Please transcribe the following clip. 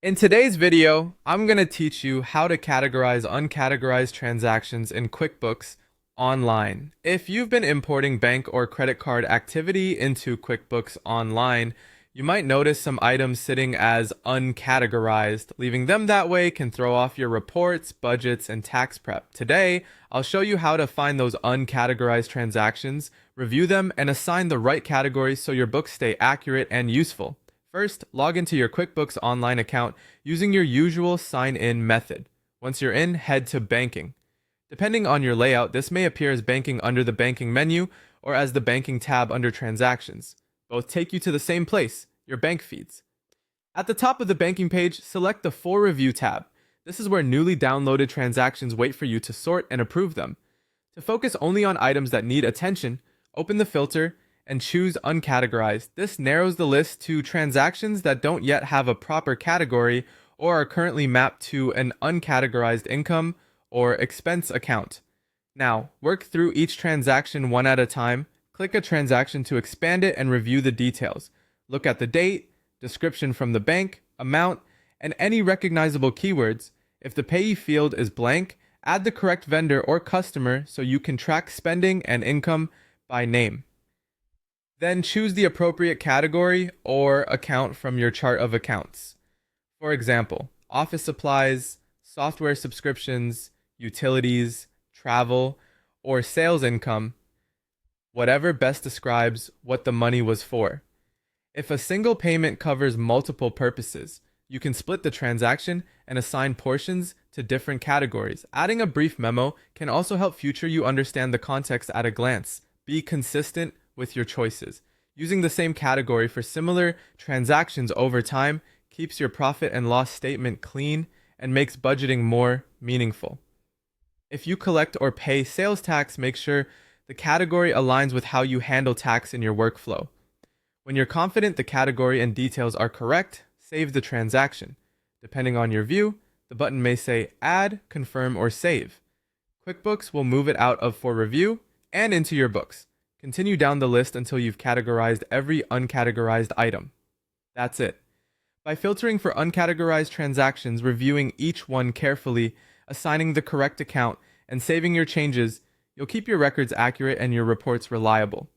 In today's video, I'm going to teach you how to categorize uncategorized transactions in QuickBooks Online. If you've been importing bank or credit card activity into QuickBooks Online, you might notice some items sitting as uncategorized. Leaving them that way can throw off your reports, budgets, and tax prep. Today, I'll show you how to find those uncategorized transactions, review them, and assign the right categories so your books stay accurate and useful. First, log into your QuickBooks Online account using your usual sign-in method. Once you're in, head to Banking. Depending on your layout, this may appear as Banking under the Banking menu or as the Banking tab under Transactions. Both take you to the same place, your bank feeds. At the top of the Banking page, select the For Review tab. This is where newly downloaded transactions wait for you to sort and approve them. To focus only on items that need attention, open the filter and choose Uncategorized. This narrows the list to transactions that don't yet have a proper category or are currently mapped to an uncategorized income or expense account. Now, work through each transaction one at a time. Click a transaction to expand it and review the details. Look at the date, description from the bank, amount, and any recognizable keywords. If the payee field is blank, add the correct vendor or customer so you can track spending and income by name. Then choose the appropriate category or account from your chart of accounts. For example, office supplies, software subscriptions, utilities, travel, or sales income, whatever best describes what the money was for. If a single payment covers multiple purposes, you can split the transaction and assign portions to different categories. Adding a brief memo can also help future you understand the context at a glance. Be consistent with your choices. Using the same category for similar transactions over time keeps your profit and loss statement clean and makes budgeting more meaningful. If you collect or pay sales tax, make sure the category aligns with how you handle tax in your workflow. When you're confident the category and details are correct, save the transaction. Depending on your view, the button may say Add, Confirm, or Save. QuickBooks will move it out of For Review and into your books. Continue down the list until you've categorized every uncategorized item. That's it. By filtering for uncategorized transactions, reviewing each one carefully, assigning the correct account, and saving your changes, you'll keep your records accurate and your reports reliable.